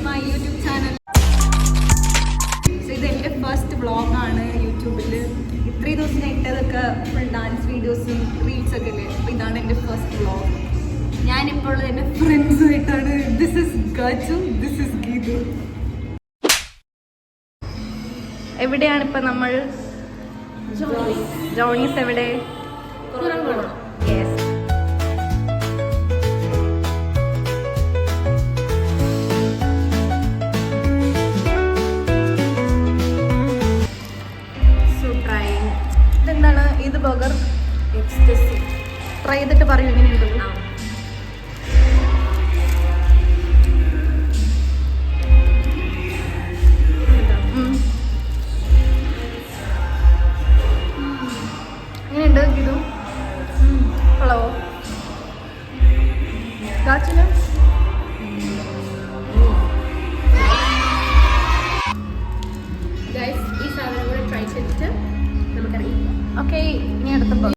My YouTube channel. ഇത് എൻ്റെ first വ്ളോഗാണ് യൂട്യൂബിൽ. ഇത്രയും ദിവസം ഞാൻ ഇട്ടതൊക്കെ ഫുൾ ഡാൻസ് വീഡിയോസും റീൽസൊക്കെ അല്ലേ. അപ്പോൾ ഇതാണ് എൻ്റെ ഫസ്റ്റ് വ്ളോഗ്. ഞാനിപ്പോൾ എൻ്റെ ഫ്രണ്ട്സുമായിട്ടാണ്. This is Gaju, this is Geethu. എവിടെയാണ് ഇപ്പം നമ്മൾ? ജോണീസ് എവിടെ? യെസ്. ഇതെന്താണ്? ഇത് ബർഗർ എക്സ്റ്റസി. ട്രൈ ചെയ്തിട്ട് പറയൂ എങ്ങനെയുണ്ടല്ലോ. എങ്ങനെയുണ്ട് ഗിതു? ഹലോ കാച്ചിന്. ഈ സാധനം കൂടെ ട്രൈ ചെയ്തിട്ട് നമുക്കറിയാം. ഓക്കെ, ഇനി അടുത്ത ബർഗർ.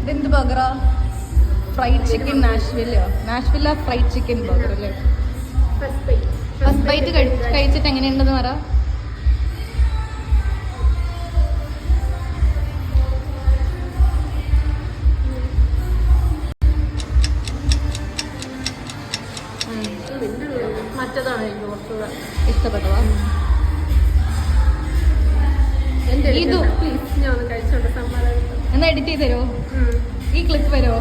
ഇതെന്ത് ബർഗറാ? Fried chicken Nashville fried chicken burger അല്ലേ? ഫസ്റ്റ് ബൈറ്റ് കഴിച്ചിട്ട് എങ്ങനെയുണ്ടെന്ന് പറ. മറ്റതാണ് എനിക്ക് കുറച്ചുകൂടെ ഇഷ്ടപ്പെട്ടതാ? പ്ലീസ് ഞാൻ ഒന്ന് കഴിച്ചോട്ടെ. സമ്മാനം എന്നാ എഡിറ്റ് ചെയ്ത് തരുമോ? ഈ ക്ലിപ്പ് വരുമോ?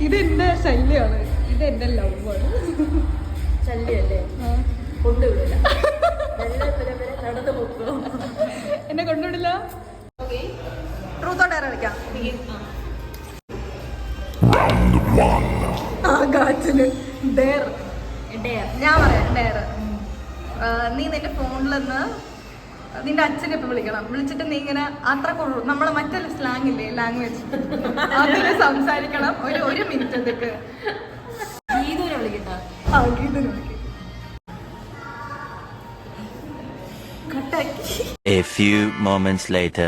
ഇതെന്റെ ശല്യമാണ്, ഇതെന്റെ ലവാണ്. ശല്യല്ലേ? കൊണ്ടുവിടില്ല. നടന്നു പോക്കോ. എന്നെ കൊണ്ടുവിടില്ല. ട്രൂത്ത് ഓർ ഡെയർ കളിക്കാം. ഞാൻ പറയാം ഡെയർ. നീ നിന്റെ ഫോണിൽ നിന്ന് നിന്റെ അച്ഛനെ ഇപ്പം വിളിക്കണം. വിളിച്ചിട്ട് നീ ഇങ്ങനെ അത്ര നമ്മളെ മറ്റേ സ്ലാങ് ഇല്ലേ, ലാംഗ്വേജ് അതിന് സംസാരിക്കണം. ഒരു മിനിറ്റത്തേക്ക്. ഗീതുവിനെ വിളിക്കട്ടോ? ആ, ഗീതുവിനെ വിളിക്കും. കട്ടാക്കി. A few moments later.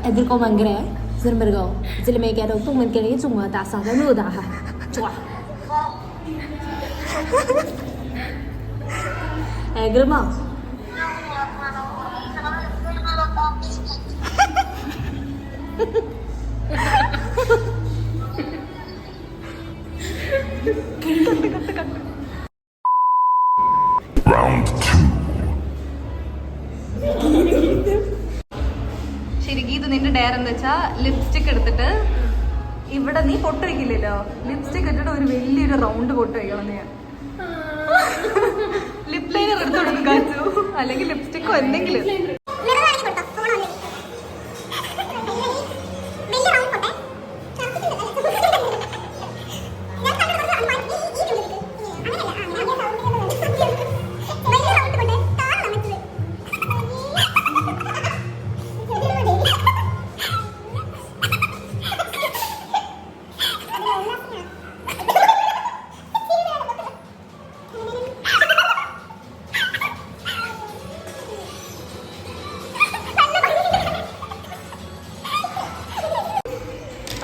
Edgar con bằng cái đấy, dân bờ gò, dân mấy cái đầu tung mình cái đấy dùng mà tạ sáng cái nửa tạ hả? Chua. Edgar mà. Round 2. ശരിക്കും ഇത് നിന്റെ Dyer എന്താ വെച്ചാ, lipstick എടുത്തിട്ട് ഇവിടെ നീ പൊട്ട് വയ്ക്കില്ലല്ലോ, lipstick ഇട്ടിട്ട് ഒരു വലിയൊരു റൗണ്ട് പൊട്ട് വയ്ക്കണം. നീ ലിപ് ലൈനർ എടുത്ത് കൊടുക്കും കാച്ചു, അല്ലെങ്കിൽ ലിപ്സ്റ്റിക്കോ എന്തെങ്കിലും.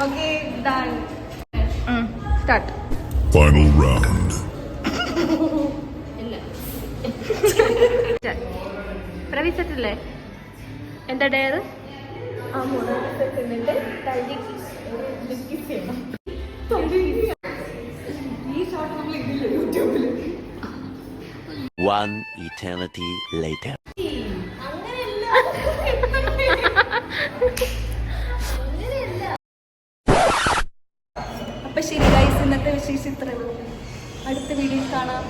Okay, done. Start. Final round. പ്രവിച്ചല്ലേ എന്താ ഡയർ? One eternity later. അപ്പൊ ശരി ഗൈസ്, ഇന്നത്തെ വിശേഷം ഇത്രയുള്ളൂ. അടുത്ത വീഡിയോയിൽ കാണാം.